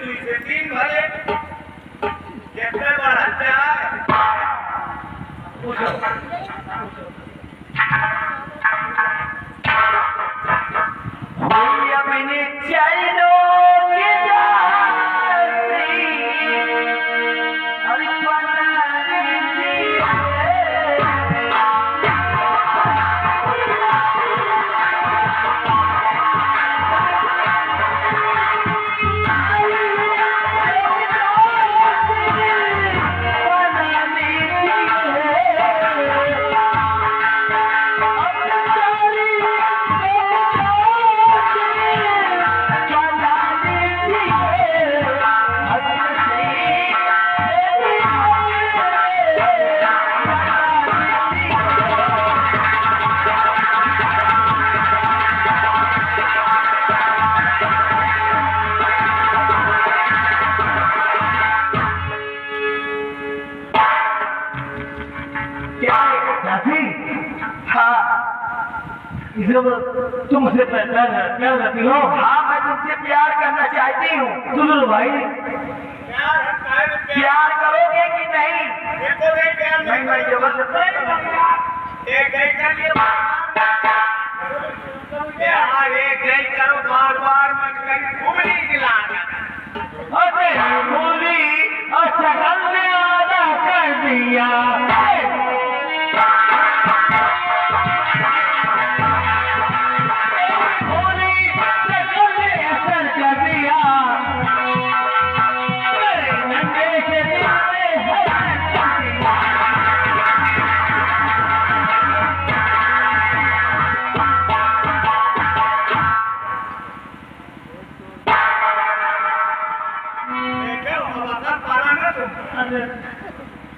दुई से तीन भले कितने बढ़ा जाए हुई अपनी चैनो की जाती अभी तुमसे प्यार करती हो? हाँ मैं तुमसे प्यार करना चाहती हूँ। सुन लो भाई, प्यार करोगे कि नहीं? नहीं मैं जबरदस्ती एक कर लिए प्यार एक करो बार बार मत कर उंगली दिलाना। अरे बोली शकल में आधा कर दिया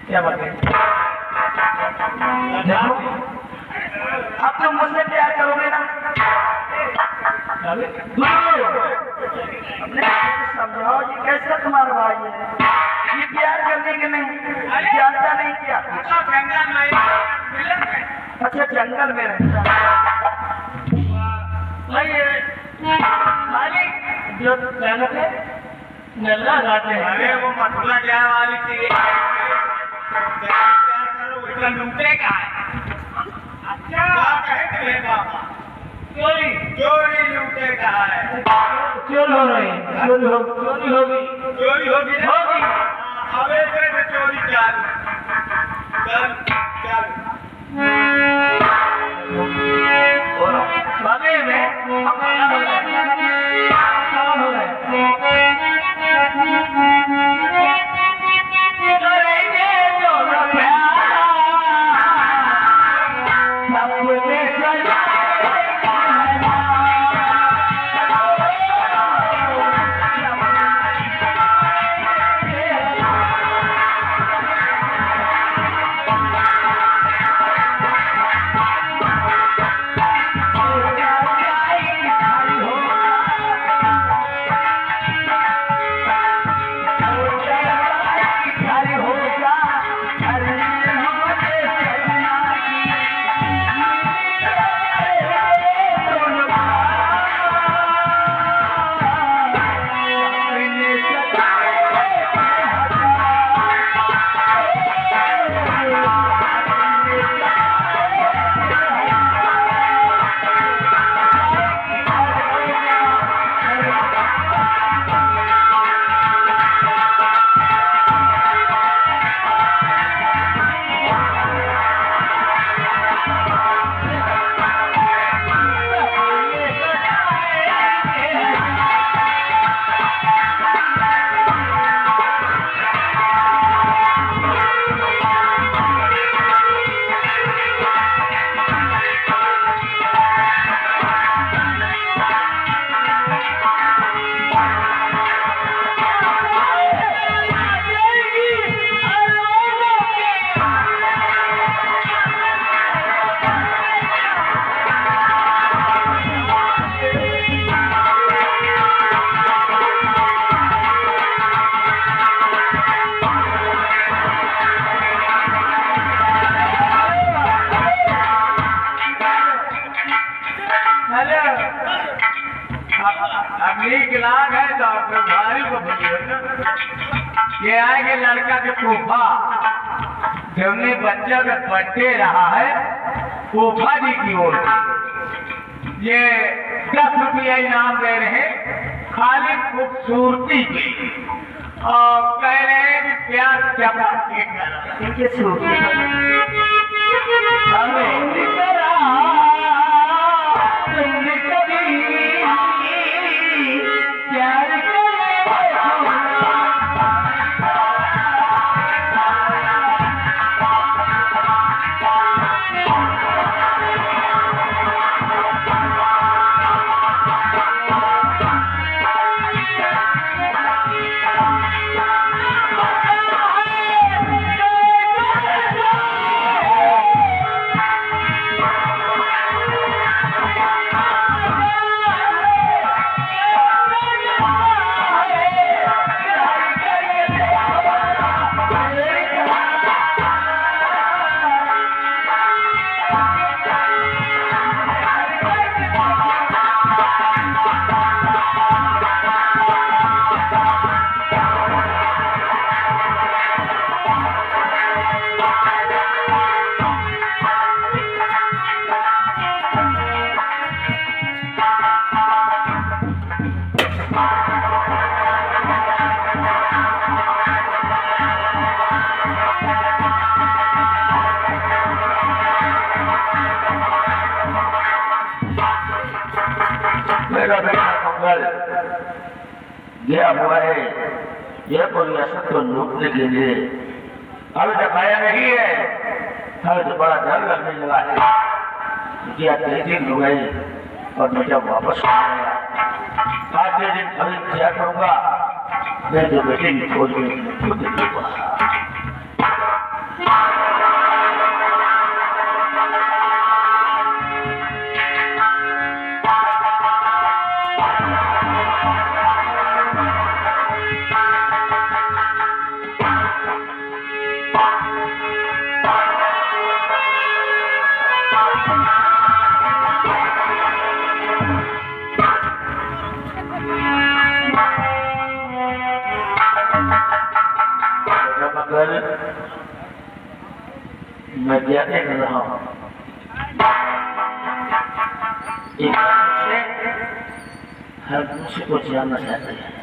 क्या बात है? अब तुम मुझसे प्यार करोगे ना? समझाओ जी कैसे तुम्हारा भाई है ये प्यार करने के नहीं जानता नहीं क्या? अच्छा जंगल में रहता जो मेहनत है नल्ला गाते हैं। अरे वो मथुरा जाए वाली थी लूटे का है। अच्छा कहे तुम्हें बाबा चोरी चोरी लूटे का है। चोर हो रही चोरी होगी चोरी होगी होगी अब ऐसे चोरी चालू चल चल बाबे में हो ठीक लाग है डॉक्टर भारी को बोलिए ना ये आएंगे लड़का के फूफा जमने बच्चा का बर्थडे रहा है फूफा जी की ओर से ये 10 रुपया इनाम दे रहे हैं खाली खूबसूरती के और कह रहे हैं कि प्यार चपा के करो इनके सूखे हमें करा तुमने कभी प्यार मेरा बेटा मंगल गया हुआ है जयपुर रियासत को लूटने के लिए अभी तक आया नहीं है हमें तो बड़ा डर लगने लगा है क्या 3 दिन हो गए और मैं जब वापस आ गया आज के दिन अभी क्या करूँगा मैं तो बेटे की खोज में निकलूंगा मैं क्या देख रहा हूँ हर दूसरे को जानना चाहते हैं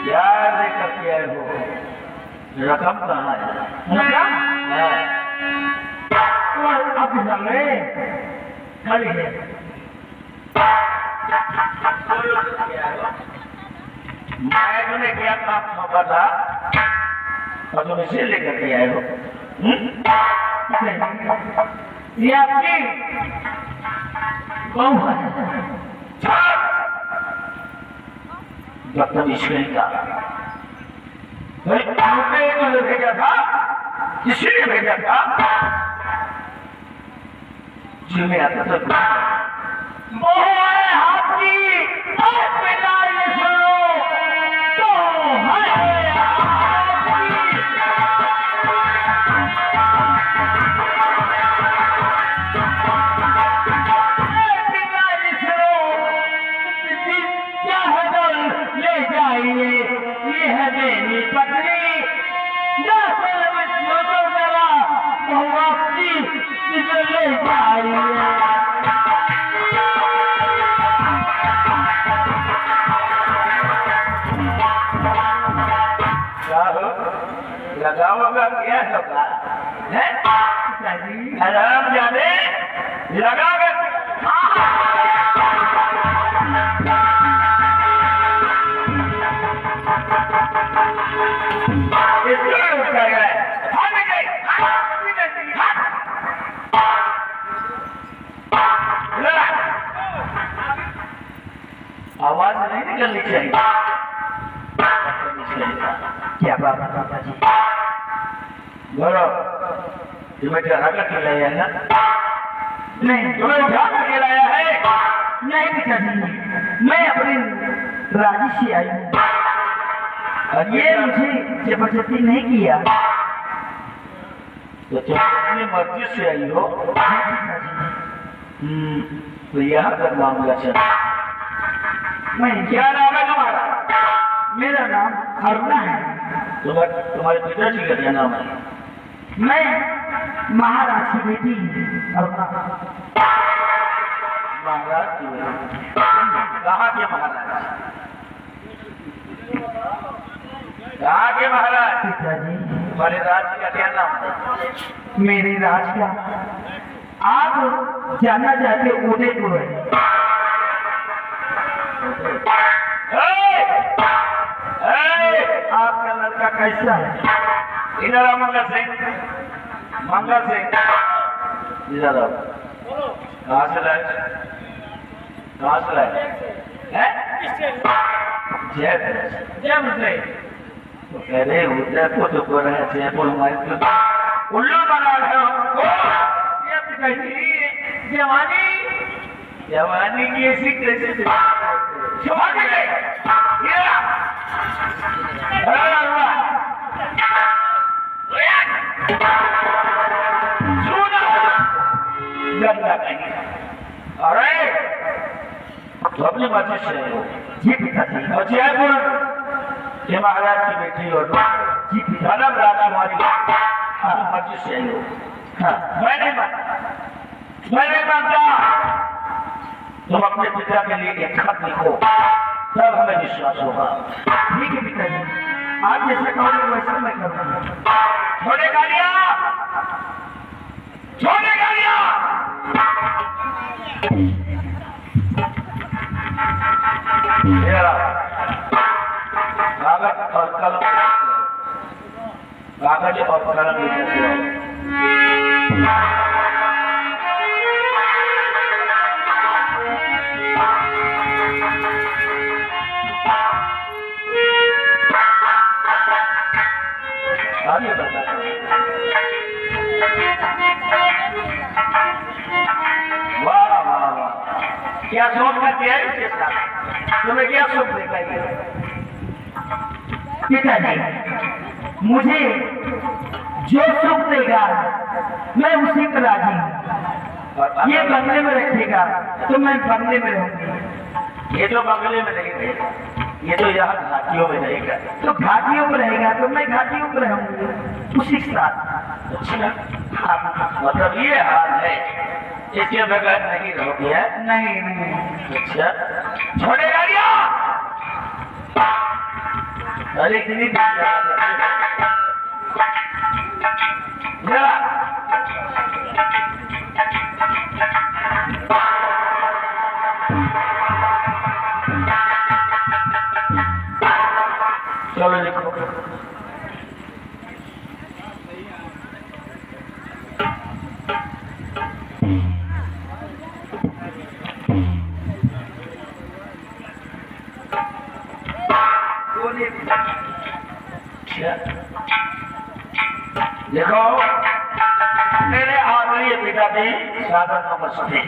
यार लेकर के आए हो रकम कहाँ है अब हमें खड़ी है मैं तुम्हें क्या काम सौंपा था और तुम इसे लेकर के आए हो ये आपकी बहू है डॉक्टर ईश्वरी का मुझे भेजा था इसलिए भेजा था जी में आता था ये है मेरी पत्नी ले जाइए लगाओगा क्या होगा? हैं? पिताजी आराम जाने लगाओगे? आवाज नहीं निकलनी चाहिए। क्या बात है पिताजी? बोलो, तुम्हें चढ़ा कर खिलाया है ना? नहीं तुम्हें उठा कर खिलाया है? नहीं पिताजी, मैं अपने राजी से आई हूँ, और ये मुझे जबरदस्ती नहीं किया। तो तुम अपनी मर्जी से आई हो? नहीं पिताजी, तो यहाँ तक मामला चला। मैं क्या नाम है तुम्हारा? मेरा नाम अरुणा है। तुम्हारे पिताजी का क्या नाम है? मैं महाराज की बेटी अरुणा। महाराज की बेटी? कहाँ के महाराज? कहाँ के महाराज? पिताजी तुम्हारे राज्य का क्या नाम है? मेरे राज का आप जाना चाहते उदयपुर है। आपका लड़का कैसा है? इधर आओ मंगल सिंह। मंगल सिंह इधर आओ। कहाँ से लाए? कहाँ से लाए? जयपुर। तो कह रहे उदयपुर तो को रहे जयपुर हमारे तो उल्लू बना रहे हो। ये पिताजी जवानी की ऐसी कैसे जवानी अरे तो अपनी मर्जी से जी पिताजी। और जयपुर के महाराज की बेटी और जी पिताजी। धर्म राजकुमारी मर्जी से आई हो। हाँ मैं नहीं मानता। तुम अपने पिता के लिए एक खत लिखो, तब हमें विश्वास होगा। ठीक है पिताजी, आप जैसा कहोगे वैसा मैं करूँगा। छोड़े गालियाँ, छोड़े गालियाँ। कागज और कलम, कागज और कलम लेकर आओ। आगे बढ़ना। वाह वाह वाह, क्या सोच कर दिया है इसके साथ? तुम्हें क्या सुख देगा ये? पिताजी मुझे जो सुख देगा मैं उसी पर राजी हूँ। और ये बंगले में रखेगा तो मैं बंगले में रहूंगी। ये तो बंगले में नहीं रहेगा, ये तो यहाँ घाटियों में रहेगा। तो घाटियों में रहेगा तो मैं घाटियों में रहूंगी उसी के साथ। अच्छा, मतलब ये हाल है, इसके बगैर नहीं रहोगे? नहीं नहीं। अच्छा, छोड़े गाड़ियाँ। अरे कितनी चलो लिखो। देखो, मेरे आदरणीय पिताजी सादर नमस्ते।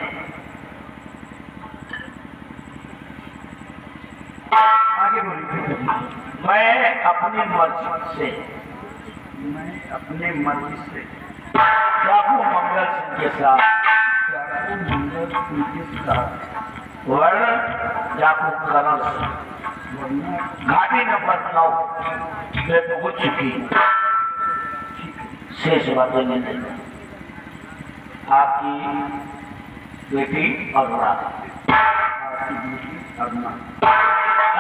आगे बोलिए। मैं अपनी मर्जी से डाकू मंगल सिंह के साथ वर्ण डाकू करण घाटी नंबर 9 में पहुंच चुकी शेष बातें नहीं। आपकी बेटी अरुणा।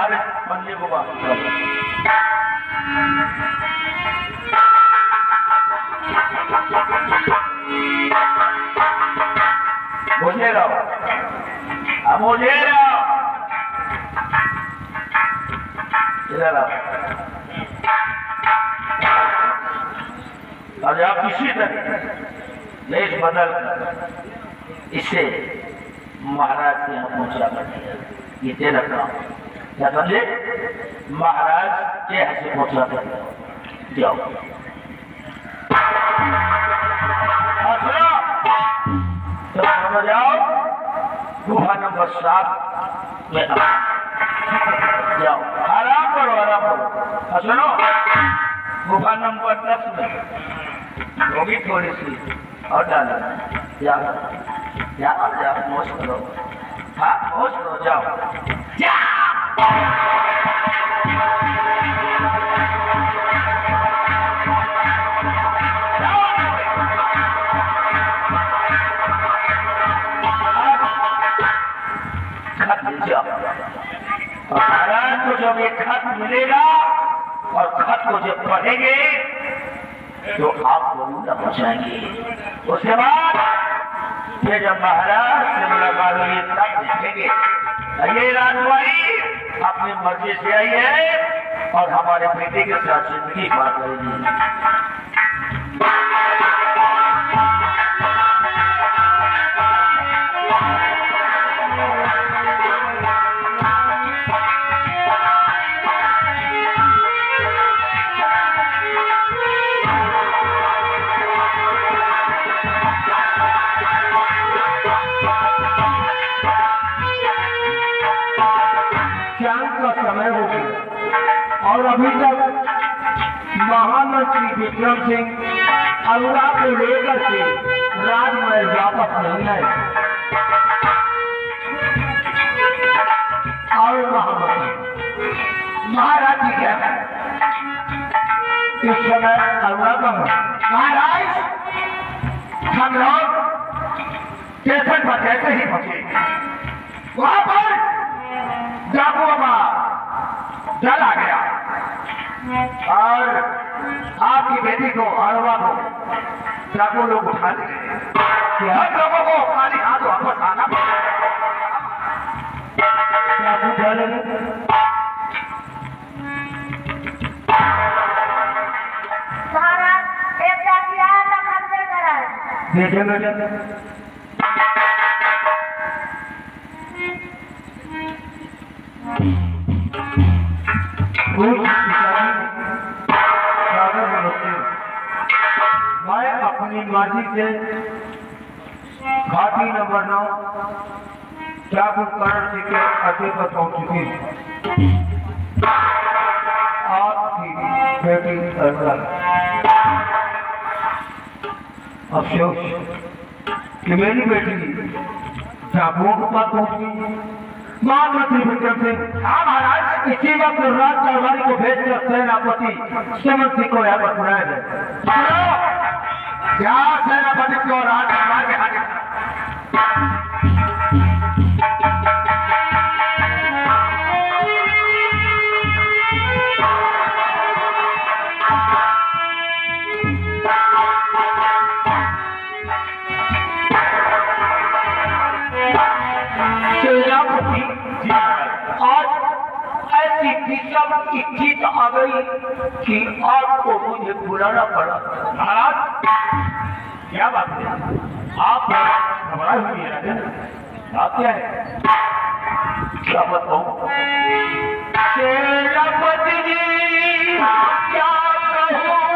अरे पंजे को बात मुझे रहो, अब मुझे रहो, इधर आओ। और आप किसी तरह लेस बदल कर इसे महाराज के यहाँ पहुंचा कर दिया। ये तेरा काम, क्या समझे? महाराज के यहाँ से पहुंचा कर दिया। जाओ तो समझ जाओ, गुफा नंबर 7 में जाओ, आराम करो, आराम करो। सुनो, गुफा नंबर 10 में होगी थोड़ी सी और डालना। जाओ जाओ जाओ, मौज करो, हाँ मौज करो, जाओ जाओ। महाराज को जब ये खत मिलेगा और खत को जब पढ़ेंगे तो आप जरूर पहुंचाएंगे। उसके बाद फिर जब महाराज से मुलाकात हुई तब देखेंगे ये राजकुमारी अपनी मर्जी से आई है और हमारे बेटे के साथ जिंदगी पार करेगी। समय हो गया और अभी तक महामंत्री विक्रम सिंह अरुणा को लेकर के राजमहल वापस नहीं आए। और महामंत्री महाराज जी क्या है इस समय अरुणा का महाराज हम लोग स्टेशन पर कैसे ही पहुंचे, वहां पर डाकुओं का दल आ गया और आपकी बेटी को अरुणा को डाकू लोग उठा ले गए। हर लोगों को खाली हाथ वापस आना महाराज एक डाकिया तक हमसे कराए। मैं अपनी मर्जी से घाटी नंबर 9 जागरूकरण जी के अड्डे पर पहुंच चुकी हूँ। आपकी बेटी अरुणा, अफसोस कि मेरी बेटी डाकुओं के पास पहुंच गई। महामंत्री विक्रम सिंह, हाँ महाराज, इसी वक्त राज दरबारी को भेजकर सेनापति समन सिंह को यहाँ पर बुलाया गया। क्या सेनापति को राज दरबार के हाजिर स्थिति आ गई कि आपको मुझे बुलाना पड़ा। महाराज क्या बात है, आप घबराए हुए हैं, बात क्या है? क्या बताऊं सेनापति जी, क्या कहूं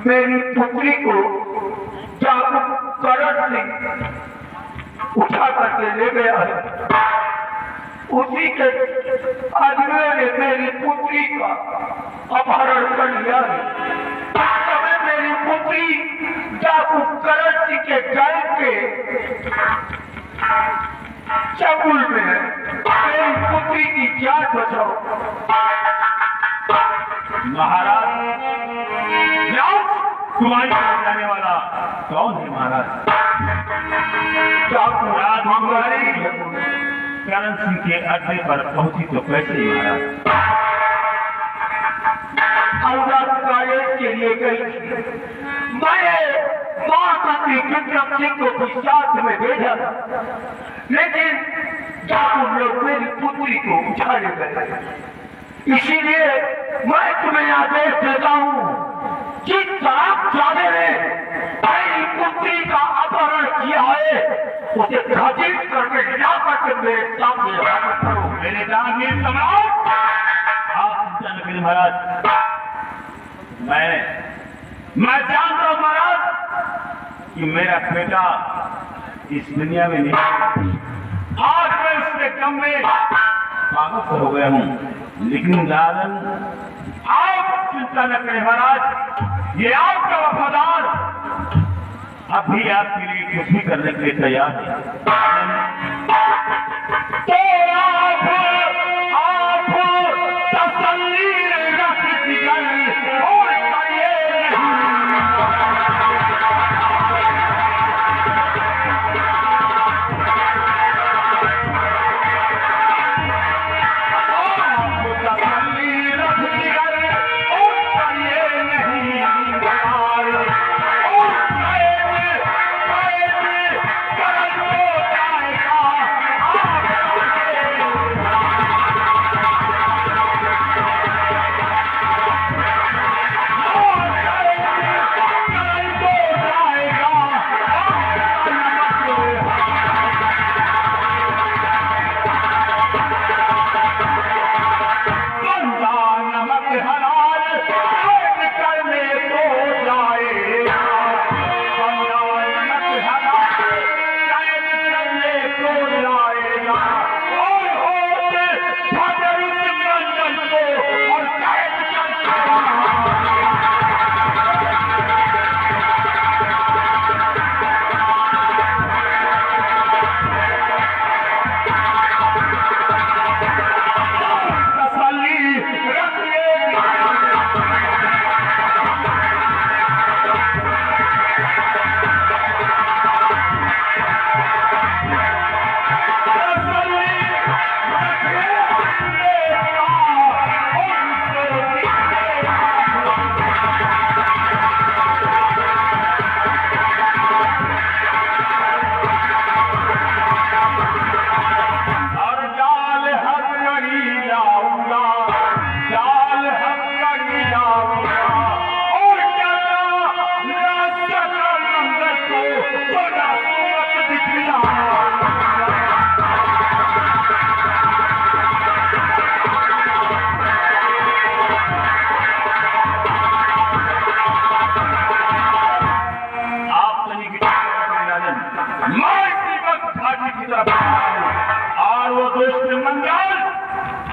मेरी पुत्री को जागरूकरण से उठा करके ले गया है उसी के आदमियों ने मेरी पुत्री का अपहरण कर लिया। समय मेरी पुत्री डाकू करण सिंह के घर के चंगुल में है। मेरी पुत्री की जान बचाओ। महाराज तुम्हारी जाने वाला कौन है महाराज? डाकू राजकुमारी करण सिंह के अड्डे पर पहुंची तो कैसे महाराज? अनुराग कॉलेज के लिए गई थी। मैंने महामंत्री विक्रम सिंह को भी साथ में भेजा था, लेकिन डाकू लोग मेरी पुत्री को उठा ले गए। इसीलिए मैं तुम्हें आदेश देता हूँ कि साहबजादे ने मेरी पुत्री का अपहरण किया है, उसे घटित करके ला करके मेरे सामने हाजिर करो। मेरे जागीर सम्राट, आप चिंता न करें महाराज। मैं जानता हूं महाराज कि मेरा बेटा इस दुनिया में नहीं। आज मैं उसके गम में पागल हो गया हूं, लेकिन राजन आप चिंता न करें महाराज। ये आपका वफादार अभी आपके लिए कुछ भी करने के लिए तैयार है। तो आप तसल्ली रखिए और करिए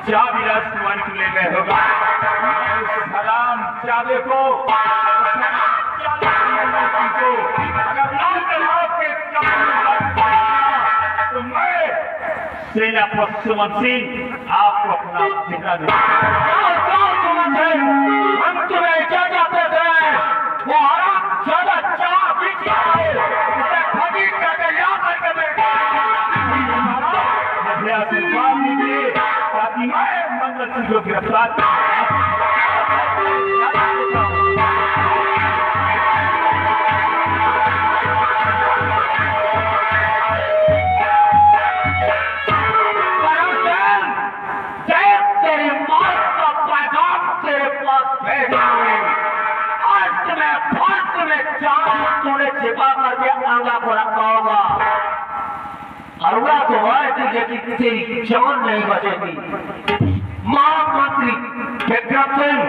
चाबी राजकुमारी को ले गए होगा। सलाम चाबे को तो मैं सेनापति सुमन सिंह आपको अपना ठिकाना देता हम तुम्हें क्या कहते थे? वो आराम ज्यादा चाह पीछे आए, उसे खरीद करके ला करके आशीर्वाद दीजिए ताकि मैं मंगल सिंह को गिरफ्तार तेरी मौत का पैगाम तेरे पास भेजा है। आज तुम्हें फांस में चांद तूने छिपा करके आंगा को रखा होगा। अरुणा तो है कि तेरी जान नहीं बचेगी। महामंत्री विक्रम सिंह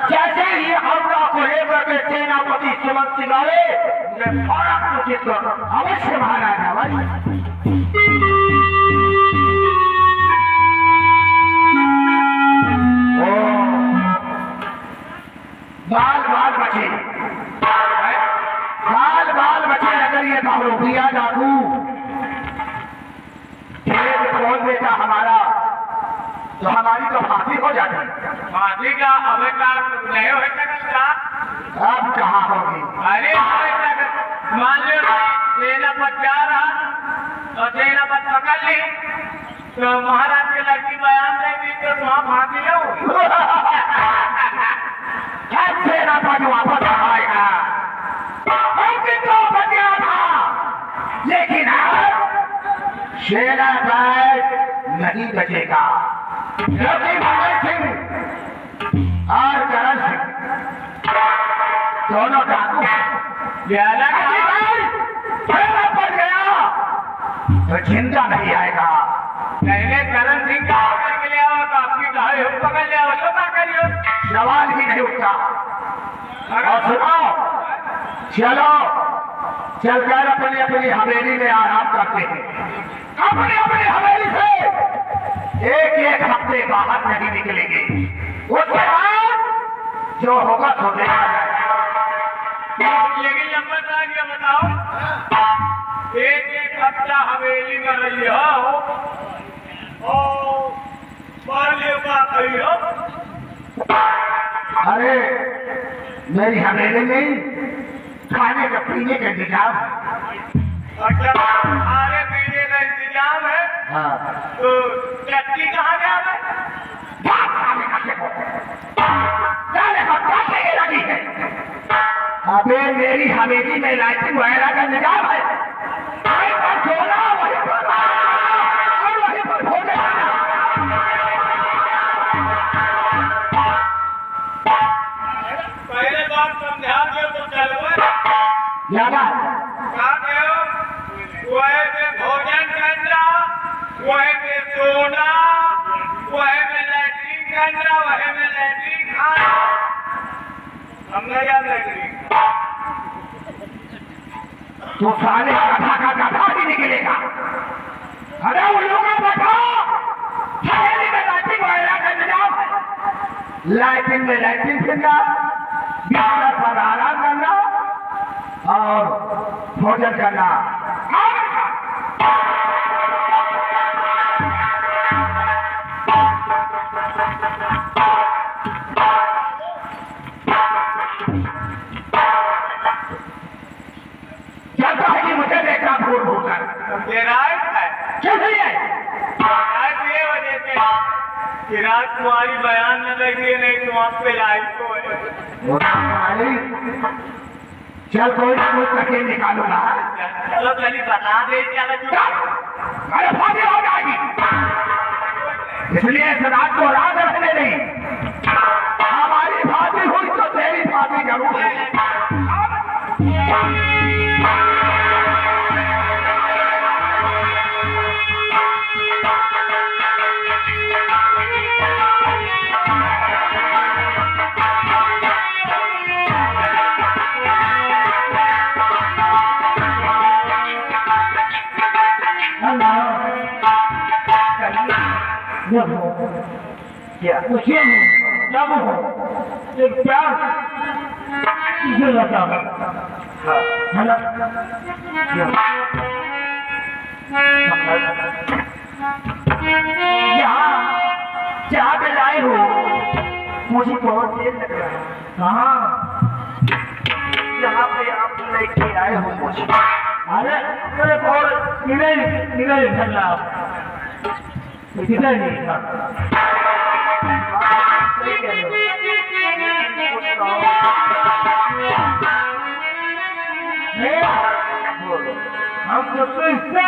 जैसे ही अरुणा को लेकर के सेनापति सुमन सिंह आए, उन्हें फौरन सूचित कर अवश्य महाराज अवश्य। बाल बाल बचे, बाल बाल बचे अगर ये बहरूपिया डाकू खेत खोल देता हमारा तो हमारी तो फांसी हो जाती। फांसी का अभी तक नहीं हो सकता। अब कहाँ होगी? अरे मान लो सेना पर जा रहा और सेना पर पकड़ ली तो महाराज की लड़की बयान देगी तो वहाँ फांसी लो। सेना पर वापस आएगा तो बच गया था, लेकिन अब सेना पर नहीं बचेगा क्योंकि भगत सिंह और करण सिंह दोनों डाकू सेना पर गया तो चिंता नहीं आएगा। पहले करण सिंह का पकड़ के ले आओ तो आपकी गाड़ी हम पकड़ ले आओ तो क्या करियो? सवाल ही नहीं उठता। और सुनो, चलो चलकर अपनी अपनी हवेली में आराम करते हैं। अपनी अपनी हवेली से एक एक हफ्ते बाहर नहीं निकलेंगे। उसके बाद जो होगा सो देखा जाएगा। लेकिन लंबा था ये बताओ, एक हफ्ता हवेली में रही हो और बालियों का कही हो। अरे मेरी हवेली में खाने का पीने का इंतजाम। अच्छा, खाने पीने का इंतजाम है। हाँ। तो चक्की कहाँ गया है? लगी है। अबे मेरी हवेली में लाइटिंग वगैरह का इंतजाम है। वहीं पर सोना, वहीं पर और वहीं पर भोजन करना। पहले बात समझा दो तो चलो। क्या बात? क्या कहो? वह पे भोजन करना, वह पे सोना, वह पे लैट्रिन करना, वह पे लैट्रिन खाना। हमने याद लैट्रिन तो साले गधा का गधा ही निकलेगा। अरे उन लोगों को बताओ हवेली में लाइटिंग वगैरह का इंतजाम है। लाइटिंग में लाइटिंग फिरना, बिस्तर पर आराम करना और भोजन करना। चलता है कि मुझे देखना भूल भूल कर रात है। चल रही है। आज ये वजह से कि रात तुम्हारी बयान न लगी, नहीं तुम आप पे लाई को चल कोई करके निकालूंगा। चलो चलिए बता दे क्या। अरे फांसी हो जाएगी, इसलिए इस रात को रात रखने नहीं। हमारी फांसी हुई तो तेरी फांसी जरूर है। क्या पूछिए? जब एक प्यार किसे लगा है ना? यहाँ चाह पे लाए हो, मुझे बहुत देर लग रहा है। कहाँ? यहाँ पे आप लेके आए हो मुझे। अरे मेरे बहुत निगल चल रहा किधर नहीं था। हम तो तुझसे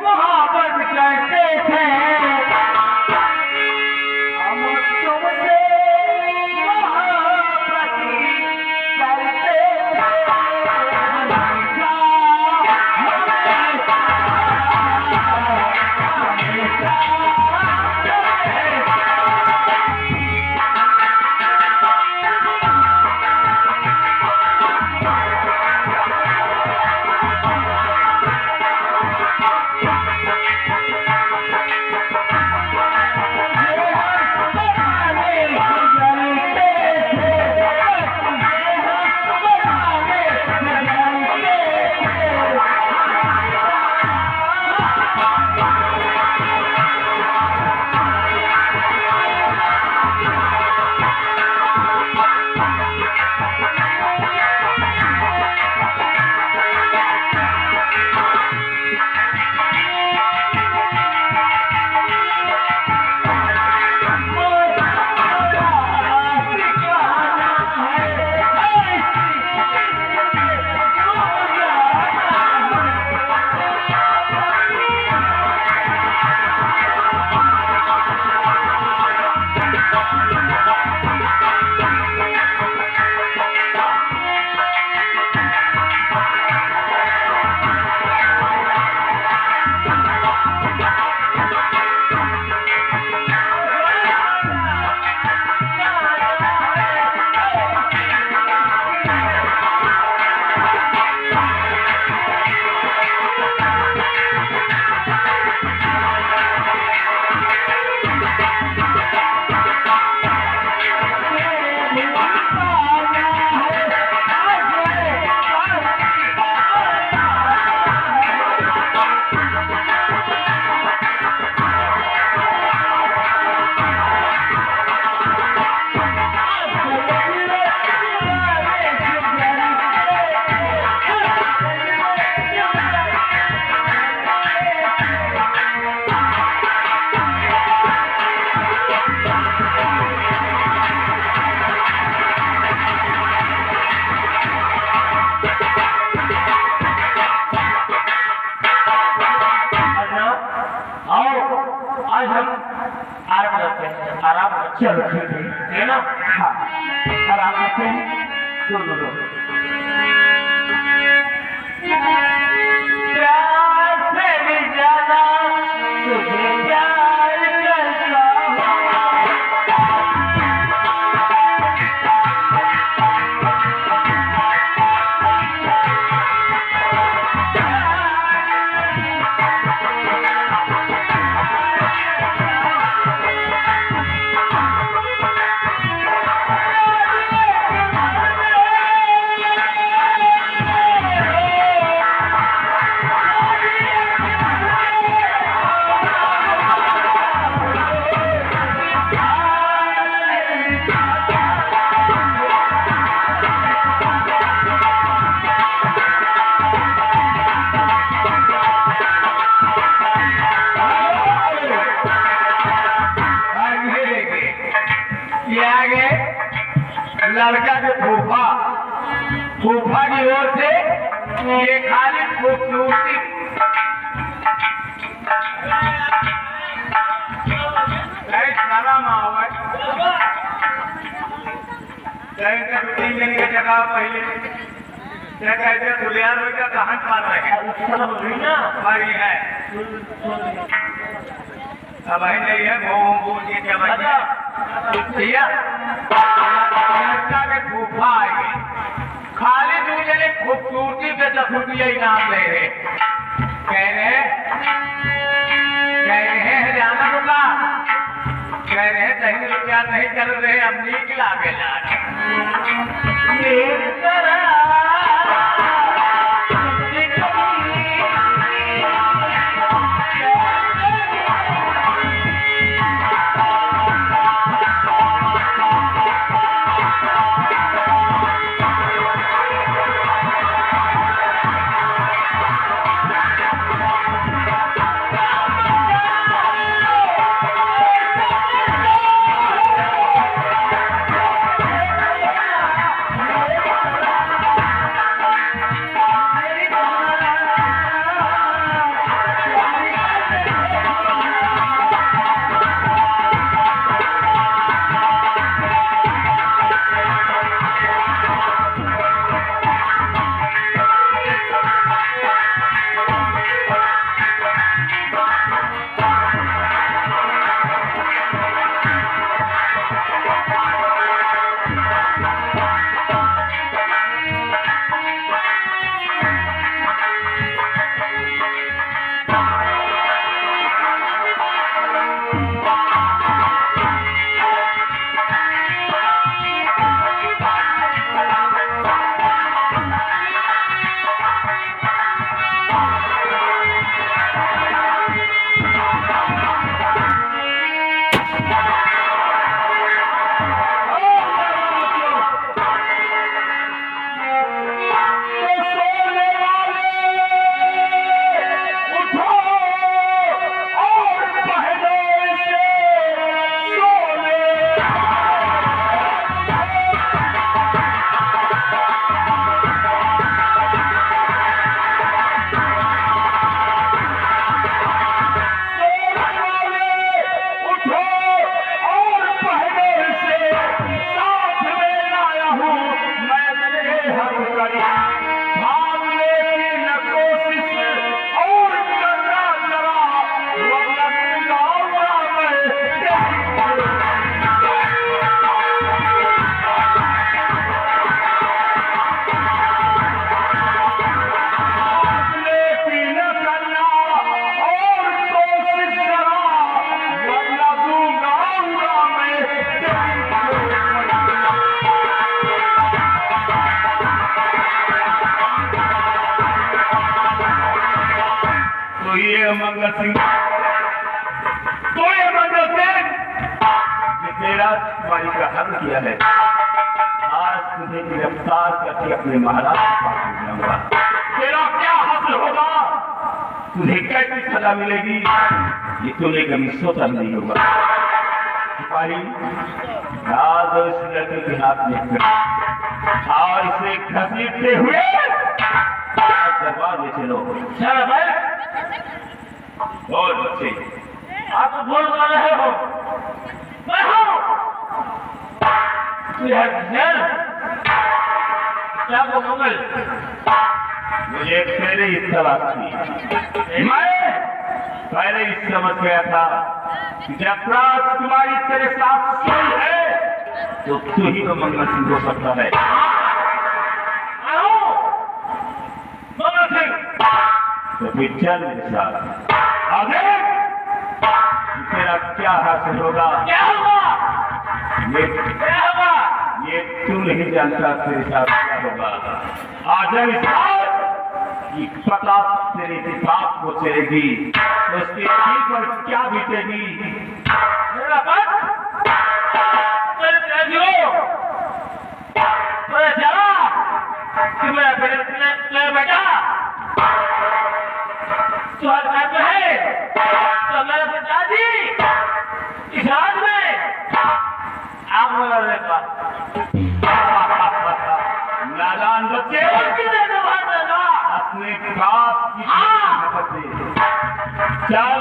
मोहब्बत करते थे, हम तुमसे मोहब्बत करते थे। चलो ठीक है। है ना? हाँ आराम करते हैं। सुनो प्यार से भी ज्यादा तुझे प्यार करता हूँ। लड़का के फूफा की ओर से ये खाली खूबसूरती तीन दिन के जगह पहले क्या कहते खुलियार का कहां मार रहे हैं है अब नहीं है भैया लड़का के फूफा आएगी खाली दू जने खूबसूरती पे 10 रुपया इनाम ले रहे कह रहे हैं जाना रुका कह रहे हैं 3 रुपया नहीं कर रहे अब नीक लागे ला मंगल सिंह तो ये मंगल सिंह जिसने राजकुमारी का हल किया है आज तुझे गिरफ्तार करके अपने महाराज के पास ले जाऊंगा। तेरा क्या हासिल होगा, तुझे कैसी सजा मिलेगी ये तूने कभी सोचा नहीं होगा। सिपाही राज इस लड़के के हाथ में और इसे घसीटते हुए दरबार में चलो। चलो भाई बोल बच्चे, आप बोल रहे हो मैं हूं क्या वो मंगल मुझे पहले ही तलाश थी। मैं पहले ही समझ गया था कि जब राजकुमारी तेरे साथ सोई है तो तू ही तो मंगल सिंह हो सकता है। मंगल सिंह तो फिर चल मेरे साथ आगे। तेरा क्या हासिल होगा क्या होगा ये तू नहीं जानता तेरे साथ क्या होगा। आज इस बात की पता तेरे बाप को चलेगी तो उसके दिल पर क्या बीतेगी। मेरा बाप मेरे तेजियो तो चला कि मेरा बेटा स्वर्ग में है तो मेरे पिताजी इस राज में आग में लड़ेगा। नादान बच्चे अपने बाप की चल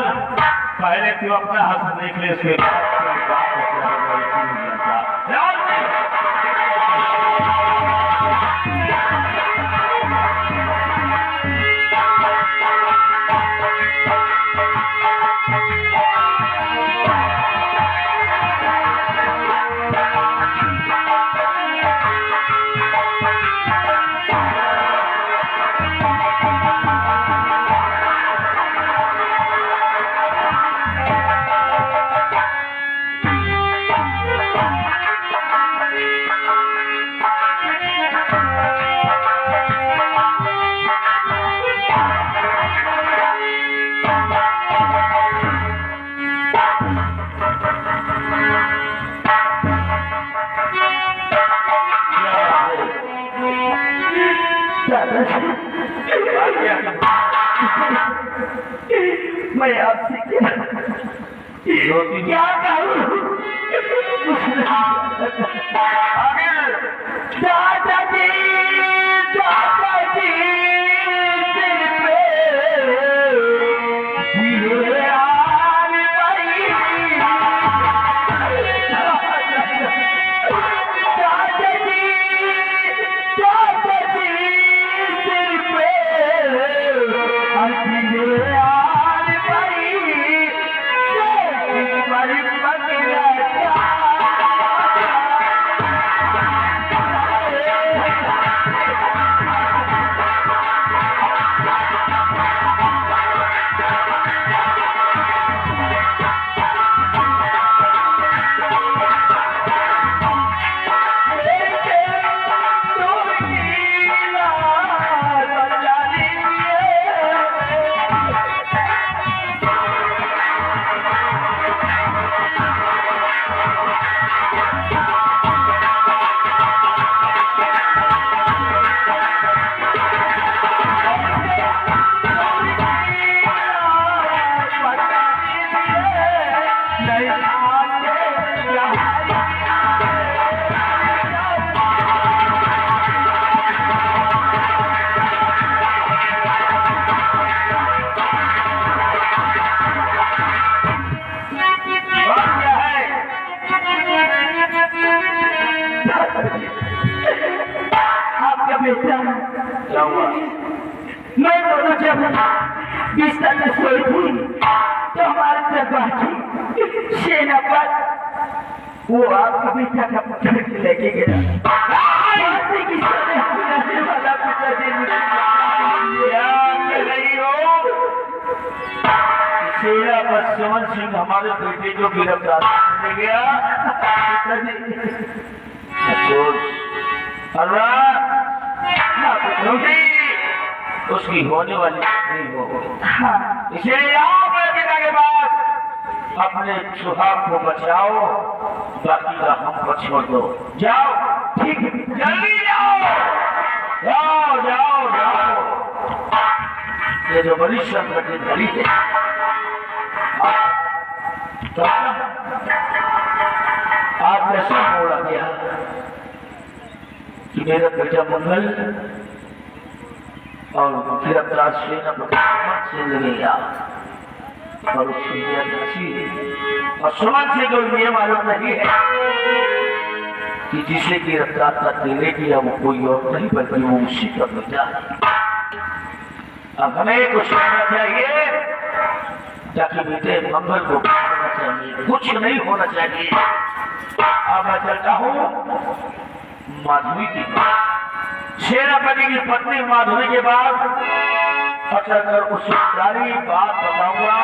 पहले तू अपना हंस देख ले उसके बाद तेरे बाप को क्या होगा ये तू नहीं जानता। मैं आपसे क्या कहूँ? दादाजी दिल पे ये आन पड़ी। दादाजी दिल पे ये आन पड़ी। बड़ी पगला आपका बेटा क्या हुआ? मैं दोनों जब बिस्तर में सोई थी तो हमारे दरबारी सेनापति वो आपका बेटा का पकड़ के लेके गया। फांसी की सजा सुनाने वाला पिताजी मुझे सेनापति सुमन सिंह हमारे बेटे को गिरफ्तार करने गया। अफसोस उसकी होने वाली नहीं हो। इसलिए आओ मेरे पिता के पास, अपने सुहाग को बचाओ, बाकी का हम पर छोड़ दो। जाओ, ठीक है, जल्दी जाओ, जाओ जाओ जाओ। ये जो बड़ी संकट घड़ी है, आपने सब बोला गया कि मेरा बेटा मंगल और गिरफ्तार सेनापति से लगेगा और उसकी और सुमन से जो ये मालूम नहीं है कि जिसे गिरफ्तार कर ले किया वो कोई और नहीं बल्कि वो उसी का बेटा है। अब हमें कुछ करना चाहिए ताकि बेटे मंगल को होना चाहिए, कुछ नहीं होना चाहिए। अब मैं चलता हूँ माधवी की सेनापति की पत्नी माधवी के बाद पकड़ कर उसे सारी बात बताऊंगा,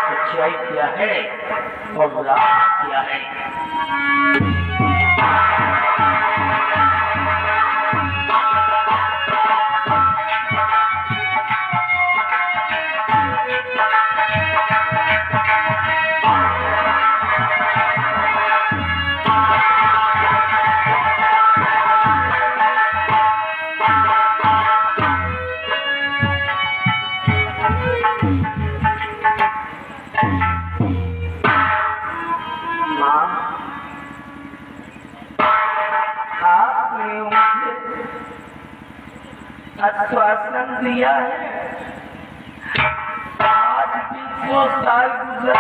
सच्चाई क्या है और राज क्या है। आश्वासन दिया है, आज भी 100 साल गुजर,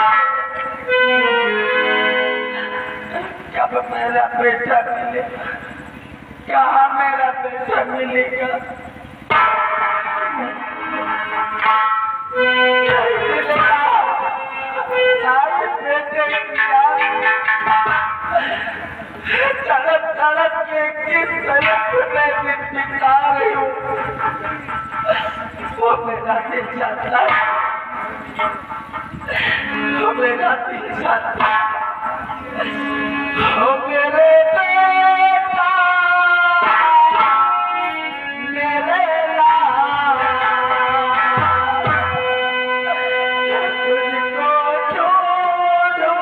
कब मेरा बेटा मिलेगा, कहाँ मेरा बेटा मिलेगा, आज बेटे तड़प तड़प के किस तरह से मैं दिन बिता रही हूँ, वो मेरा दिल चाहता है, वो मेरा दिल चाहता है, वो मेरे बेटा, मेरे लाल, तुझको छोड़ूं।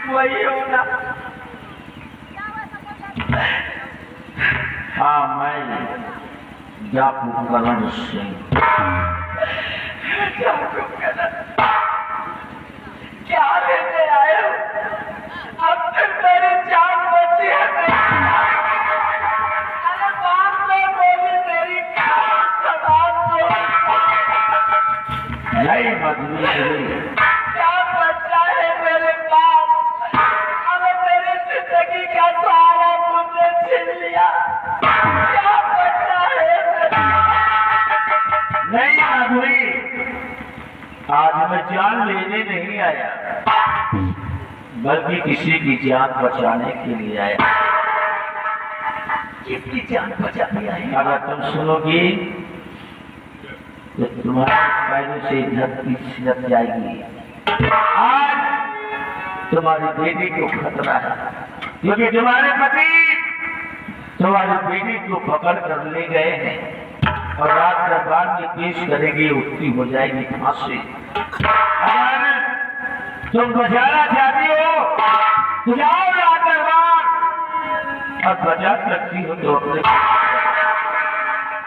वही हो ना? हाँ मैं जापू करण सिंह। क्या लेने आए हो? अब तक मेरी जान बची है अरे बात नहीं बोली मेरी नहीं मधुरी क्या बचा है मेरे पास? अरे मेरी जिंदगी का सहारा तुमने छीन लिया, क्या बचा है मेरे? नहीं मधुरी, आज मैं जान लेने नहीं आया बल्कि किसी की जान बचाने के लिए आया। किसकी जान बचानी है? अगर तुम सुनोगी तो तुम्हारे पैरों से धरती छिड़क जाएगी। आज तुम्हारी बेटी को खतरा है, क्योंकि तुम्हारे पति तुम्हारी बेटी को पकड़ कर ले गए हैं और रात दरबार में पेश करेंगे, उसकी हो जाएगी फांसी। अगर तुम बचाना चाहती हो तो जाओ रात दरबार, और बचा सकती हो तो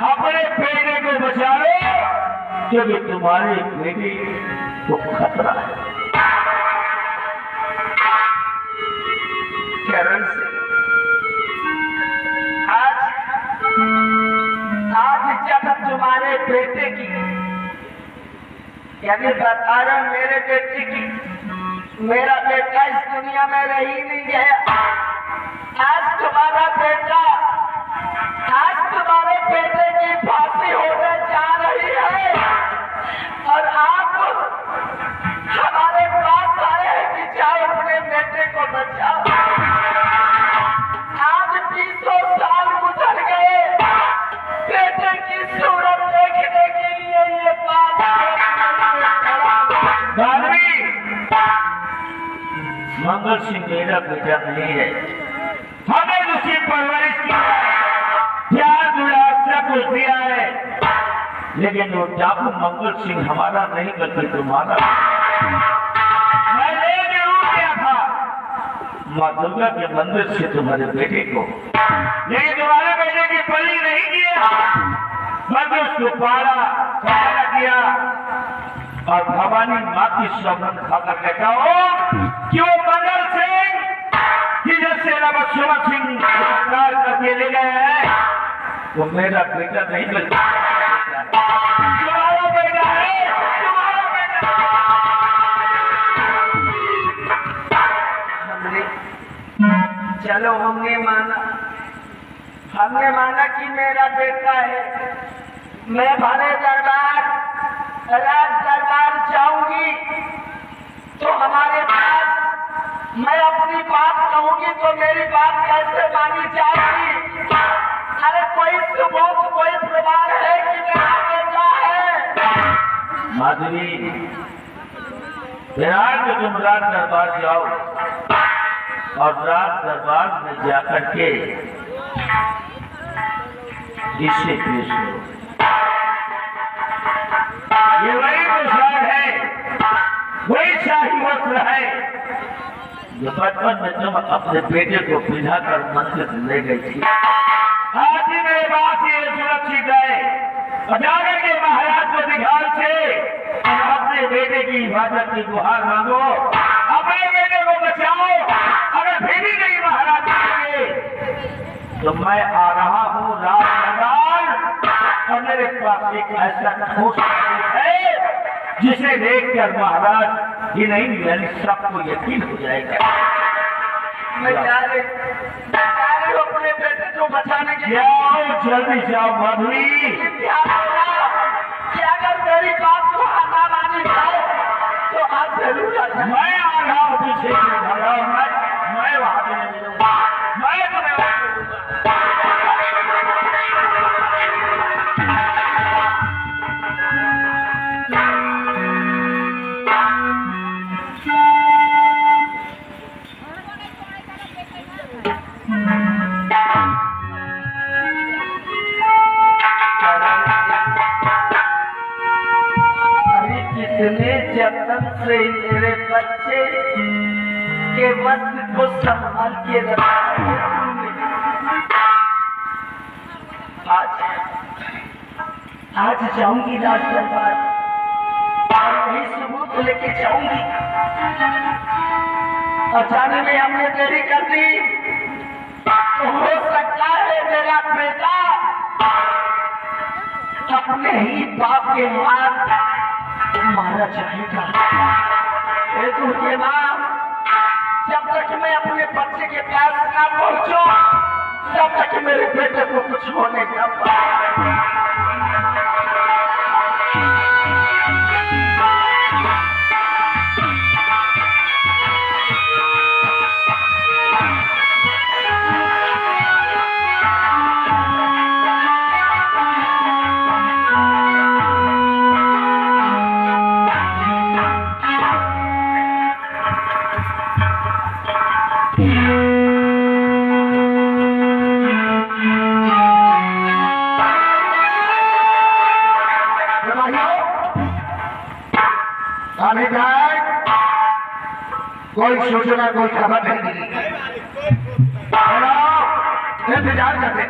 अपने बेटे को बचा लो, क्योंकि तुम्हारे बेटे को खतरा है। चरण से आज जब तुम्हारे बेटे की, यानी बता रहा मेरे बेटे की, मेरा बेटा इस दुनिया में रह ही नहीं गया। आज तुम्हारे बेटे की फांसी होने जा रही है और आप हमारे पास आए हैं कि जाओ अपने बेटे को बचाओ। आज 20 साल गुजर गए, बेटे की सूरत देखने के लिए ये बात मंगल सिंह मेरा बेटा नहीं है, हमें उसकी परवरिश की है, प्यार दुलार सब कुछ दिया है, लेकिन वो डाकू मंगल सिंह हमारा नहीं बल्कि तुम्हारा। मैं ले जरूर गया था माँ दुर्गा के मंदिर से तुम्हारे बेटे को, लेकिन तुम्हारे बेटे की बलि नहीं किया, बल्कि उसको पाला किया और भवानी माँ की शपथ खाकर कहता हूँ कि वो मंगल सिंह जिधर से सुमन सिंह गिरफ्तार करके ले गए हैं, वो मेरा बेटा नहीं बल्कि तुम्हारा बेटा है, तुम्हारा बेटा। चलो हमने माना कि मेरा बेटा है। मैं भरे दरबार राज दरबार जाऊंगी तो हमारे पास मैं अपनी बात कहूंगी तो मेरी बात कैसे मानी जाएगी? अरे कोई सबूत, कोई प्रमाण है कि मेरा बेटा है? माधुरी, फिलहाल तो तुम राज दरबार जाओ और राज दरबार में जाकर के इससे पेश करो। ये वही पोशाक है, वही शाही वस्त्र है जो बचपन में तुम अपने बेटे को पिला कर मंदिर ले गई थी। आज भी मेरे पास ये सुरक्षित है, और जाकर के महाराज को दिखाल से अपने बेटे की हिफाजत की गुहार मांगो, अपने बेटे को बचाओ। अगर फिर भी नहीं महाराज करेंगे तो मैं आ रहा हूँ राज दरबार, और मेरे पास एक ऐसा ठोस है जिसे देखकर महाराज ही नहीं यानी सबको यकीन हो जाएगा। मैं जा रही हूँ अपने बेटे को बचाने के लिए। जाओ, जल्दी जाओ माधुरी। ध्यान रखना कि अगर मेरी बात को ना मानी जाए तो आप जरूर आ जाए। मैं आ रहा हूँ पीछे से, मैं वहां पे नहीं मिलूंगा, मैं तुम्हें वहां मिलूंगा। अरे कितने जतन से मेरे बच्चे के वस्त्र को संभाल के रखा है तुमने। आज जाऊंगी राज दरबार और वही सबूत लेके जाऊंगी, और जाने में हमने देरी कर दी तो हो सकता है मेरा बेटा अपने ही बाप के हाथ मारा जाएगा। के नाम जब तक मैं अपने बच्चे के पास ना पहुंचूं तब तक मेरे बेटे को कुछ होने का कोई सूचना कोई खबर नहीं मिली। चलो इंतजार करते।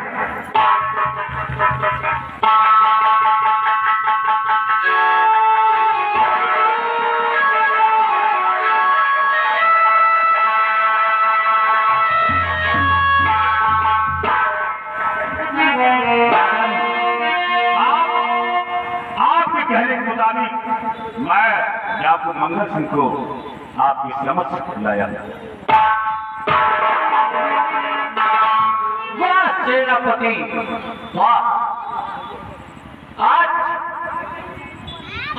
आपके कहने के मुताबिक मैं आपको मंगल सिंह को आपकी समझ लाया। वाह सेनापति वाह, आज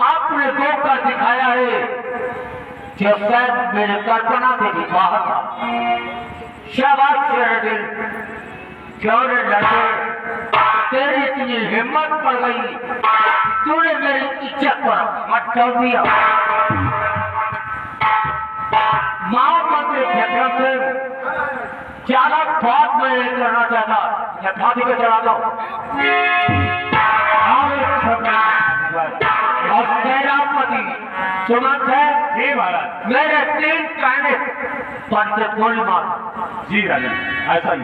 आपने धोखा दिखाया है जो शायद मेरे कल्पना से भी बाहर था। शाबाश शेरडिल, क्यों लड़के तेरी इतनी हिम्मत पड़ गई, तूने मेरी इज्जत पर मत कर दिया। महामंत्री विक्रम सिंह ज्यादा बात में नहीं करना चाहता, मैं फांसी पे चढ़ा दो। और सेनापति सुमन है जी महाराज। मेरे 3 कहने पर से गोली मार। जी राजा, ऐसा ही